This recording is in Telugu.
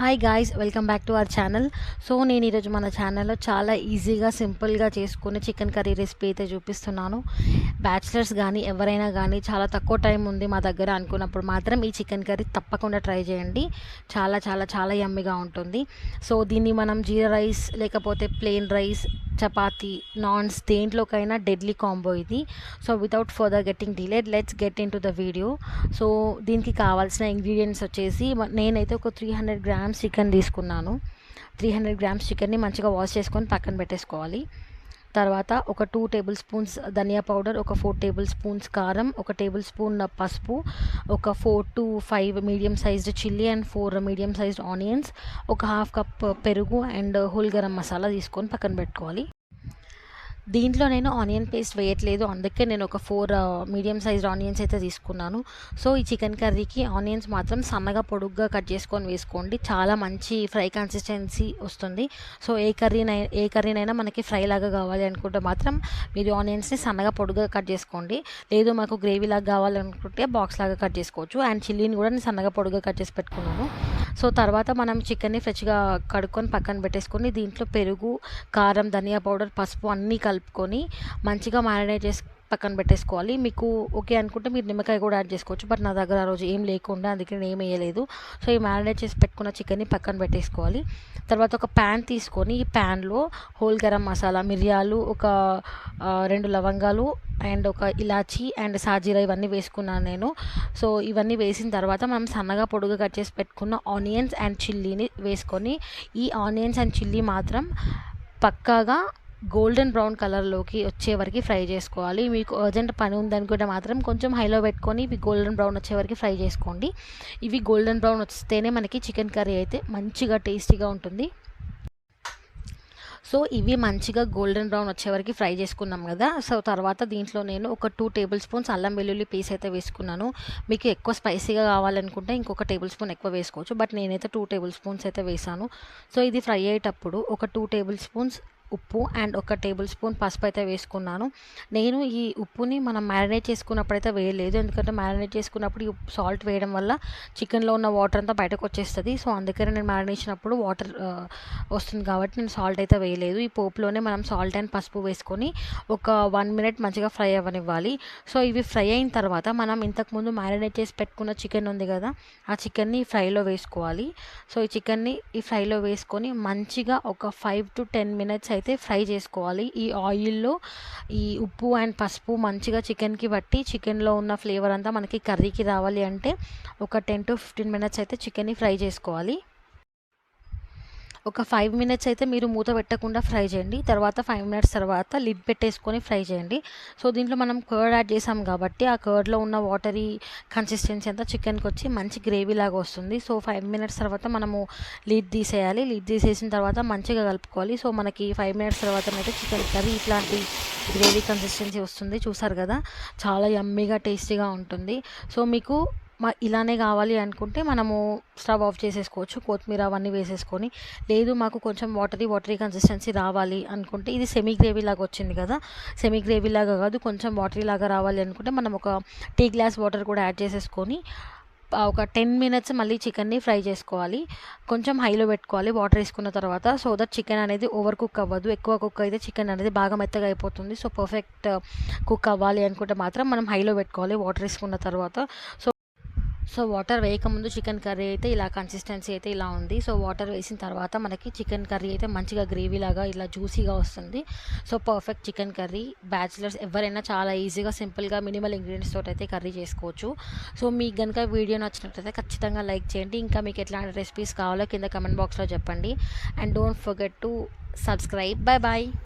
Hi guys, welcome back to our channel. So నేను ఈరోజు మన ఛానల్లో చాలా ఈజీగా సింపుల్గా చేసుకునే చికెన్ కర్రీ రెసిపీ అయితే చూపిస్తున్నాను. బ్యాచిలర్స్ కానీ ఎవరైనా కానీ చాలా తక్కువ టైం ఉంది మా దగ్గర అనుకున్నప్పుడు మాత్రం ఈ చికెన్ కర్రీ తప్పకుండా ట్రై చేయండి. చాలా చాలా చాలా యమ్మీగా ఉంటుంది. సో దీన్ని మనం జీరా రైస్ లేకపోతే ప్లెయిన్ రైస్, చపాతీ, నాన్స్ దేంట్లోకైనా డెడ్లీ కాంబో ఇది. So without further getting delayed, let's get into the video. So దీనికి కావాల్సిన ఇంగ్రీడియంట్స్ వచ్చేసి నేనైతే ఒక 300 గ్రామ్స్ చికెన్ తీసుకున్నాను. 300 గ్రామ్స్ చికెన్ని మంచిగా వాష్ చేసుకొని పక్కన పెట్టేసుకోవాలి. తర్వాత ఒక 2 టేబుల్ స్పూన్స్ ధనియా పౌడర్, ఒక 4 టేబుల్ స్పూన్స్ కారం, ఒక టేబుల్ స్పూన్ పసుపు, ఒక 4 to 5 medium sized chilli and 4 medium sized onions, ఒక హాఫ్ కప్ పెరుగు అండ్ హోల్ గరం మసాలా తీసుకొని పక్కన పెట్టుకోవాలి. దీంట్లో నేను ఆనియన్ పేస్ట్ వేయట్లేదు, అందుకే నేను ఒక 4 మీడియం సైజ్డ్ ఆనియన్స్ అయితే తీసుకున్నాను. సో ఈ చికెన్ కర్రీకి ఆనియన్స్ మాత్రం సన్నగా పొడుగ్గా కట్ చేసుకొని వేసుకోండి, చాలా మంచి ఫ్రై కన్సిస్టెన్సీ వస్తుంది. సో ఏ కర్రీనైనా మనకి ఫ్రై లాగా కావాలి అనుకుంటే మాత్రం మీరు ఆనియన్స్ని సన్నగా పొడుగ్గా కట్ చేసుకోండి. లేదు మాకు గ్రేవీ లాగా కావాలనుకుంటే బాక్స్ లాగా కట్ చేసుకోవచ్చు. అండ్ చిల్లీని కూడా నేను సన్నగా పొడుగ్గా కట్ చేసి పెట్టుకున్నాను. సో తర్వాత మనం చికెన్ని ఫ్రెష్గా కడుక్కొని పక్కన పెట్టేసుకొని దీంట్లో పెరుగు, కారం, ధనియా పౌడర్, పసుపు అన్నీ కలుపుకొని మంచిగా మ్యారినేట్ చేసి పక్కన పెట్టేసుకోవాలి. మీకు ఓకే అనుకుంటే మీరు నిమ్మకాయ కూడా యాడ్ చేసుకోవచ్చు, బట్ నా దగ్గర ఆ రోజు ఏం లేకుండా అందుకే నేను ఏం వేయలేదు. సో ఈ మ్యారినేట్ చేసి పెట్టుకున్న చికెన్ని పక్కన పెట్టేసుకోవాలి. తర్వాత ఒక ప్యాన్ తీసుకొని ఈ ప్యాన్లో హోల్ గరం మసాలా, మిరియాలు, ఒక 2 లవంగాలు అండ్ ఒక ఇలాచీ అండ్ సాజీరా ఇవన్నీ వేసుకున్నాను నేను. సో ఇవన్నీ వేసిన తర్వాత మనం సన్నగా పొడుగు కట్ చేసి పెట్టుకున్న ఆనియన్స్ అండ్ చిల్లీని వేసుకొని ఈ ఆనియన్స్ అండ్ చిల్లీ మాత్రం పక్కాగా గోల్డెన్ బ్రౌన్ కలర్లోకి వచ్చే వరకు ఫ్రై చేసుకోవాలి. మీకు అర్జెంట్ పని ఉందనుకుంటే మాత్రం కొంచెం హైలో పెట్టుకొని ఇవి గోల్డెన్ బ్రౌన్ వచ్చే వరకు ఫ్రై చేసుకోండి. ఇవి గోల్డెన్ బ్రౌన్ వస్తేనే మనకి చికెన్ కర్రీ అయితే మంచిగా టేస్టీగా ఉంటుంది. సో ఇవి మంచిగా గోల్డెన్ బ్రౌన్ వచ్చే వరకు ఫ్రై చేసుకున్నాం కదా. సో తర్వాత దీంట్లో నేను ఒక 2 టేబుల్ స్పూన్స్ అల్లం వెల్లుల్లి పేస్ట్ అయితే వేసుకున్నాను. మీకు ఎక్కువ స్పైసీగా కావాలనుకుంటే ఇంకొక టేబుల్ స్పూన్ ఎక్కువ వేసుకోవచ్చు, బట్ నేనైతే 2 టేబుల్ స్పూన్స్ అయితే వేసాను. సో ఇది ఫ్రై అయ్యేటప్పుడు ఒక 2 టేబుల్ స్పూన్స్ ఉప్పు అండ్ ఒక టేబుల్ స్పూన్ పసుపు అయితే వేసుకున్నాను. నేను ఈ ఉప్పుని మనం మ్యారినేట్ చేసుకున్నప్పుడు అయితే వేయలేదు, ఎందుకంటే మ్యారినేట్ చేసుకున్నప్పుడు ఈ సాల్ట్ వేయడం వల్ల చికెన్లో ఉన్న వాటర్ అంతా బయటకు వచ్చేస్తుంది. సో అందుకని నేను మ్యారినేషన్ అప్పుడు వాటర్ వస్తుంది కాబట్టి నేను సాల్ట్ అయితే వేయలేదు. ఈ పోపులోనే మనం సాల్ట్ అండ్ పసుపు వేసుకొని ఒక 1 మినిట్ మంచిగా ఫ్రై అవ్వనివ్వాలి. సో ఇవి ఫ్రై అయిన తర్వాత మనం ఇంతకుముందు మ్యారినేట్ చేసి పెట్టుకున్న చికెన్ ఉంది కదా, ఆ చికెన్ని ఫ్రైలో వేసుకోవాలి. సో ఈ చికెన్ని ఈ ఫ్రైలో వేసుకొని మంచిగా ఒక 5 to 10 మినిట్స్ అయితే ఫ్రై చేసుకోవాలి. ఈ ఆయిల్లో ఈ ఉప్పు అండ్ పసుపు మంచిగా చికెన్కి బట్టి చికెన్లో ఉన్న ఫ్లేవర్ అంతా మనకి కర్రీకి రావాలి అంటే ఒక 10 to 15 మినిట్స్ అయితే చికెన్ని ఫ్రై చేసుకోవాలి. ఒక 5 మినిట్స్ అయితే మీరు మూత పెట్టకుండా ఫ్రై చేయండి. తర్వాత 5 మినిట్స్ తర్వాత లిడ్ పెట్టేసుకొని ఫ్రై చేయండి. సో దీంట్లో మనం కర్డ్ యాడ్ చేసాం కాబట్టి ఆ కర్డ్లో ఉన్న వాటరీ కన్సిస్టెన్సీ అంతా చికెన్కి వచ్చి మంచి గ్రేవీ లాగా వస్తుంది. సో 5 మినిట్స్ తర్వాత మనము లిడ్ తీసేయాలి. లిడ్ తీసేసిన తర్వాత మంచిగా కలుపుకోవాలి. సో మనకి 5 మినిట్స్ తర్వాత అయితే చికెన్ కర్రీ ఇట్లాంటి గ్రేవీ కన్సిస్టెన్సీ వస్తుంది. చూసారు కదా, చాలా యమ్మీగా టేస్టీగా ఉంటుంది. సో మీకు ఇలానే కావాలి అనుకుంటే మనము స్టవ్ ఆఫ్ చేసేసుకోవచ్చు, కొత్తిమీర అవన్నీ వేసేసుకొని. లేదు మాకు కొంచెం వాటరీ కన్సిస్టెన్సీ రావాలి అనుకుంటే, ఇది సెమీ గ్రేవీ లాగా వచ్చింది కదా, సెమీ గ్రేవీ లాగా కాదు కొంచెం వాటరీ లాగా రావాలి అనుకుంటే మనం ఒక టీ గ్లాస్ వాటర్ కూడా యాడ్ చేసేసుకొని ఒక 10 మినిట్స్ మళ్ళీ చికెన్ని ఫ్రై చేసుకోవాలి. కొంచెం హైలో పెట్టుకోవాలి వాటర్ వేసుకున్న తర్వాత, సో దట్ చికెన్ అనేది ఓవర్ కుక్ అవ్వదు. ఎక్కువ కుక్ అయితే చికెన్ అనేది బాగా మెత్తగా అయిపోతుంది. సో పర్ఫెక్ట్ కుక్ అవ్వాలి అనుకుంటే మాత్రం మనం హైలో పెట్టుకోవాలి వాటర్ వేసుకున్న తర్వాత. సో వాటర్ వేయకముందు చికెన్ కర్రీ అయితే ఇలా కన్సిస్టెన్సీ అయితే ఇలా ఉంది. సో వాటర్ వేసిన తర్వాత మనకి చికెన్ కర్రీ అయితే మంచిగా గ్రేవీ లాగా ఇలా జ్యూసీగా వస్తుంది. So perfect chicken curry bachelors ఎవరైనా చాలా ఈజీగా సింపుల్గా మినిమల్ ఇంగ్రీడియంట్స్ తోటి అయితే కర్రీ చేసుకోవచ్చు. సో మీకు కనుక వీడియో నచ్చినట్లయితే ఖచ్చితంగా లైక్ చేయండి. ఇంకా మీకు ఎట్లాంటి రెసిపీస్ కావాలో కింద కమెంట్ బాక్స్లో చెప్పండి. And don't forget to subscribe. Bye bye.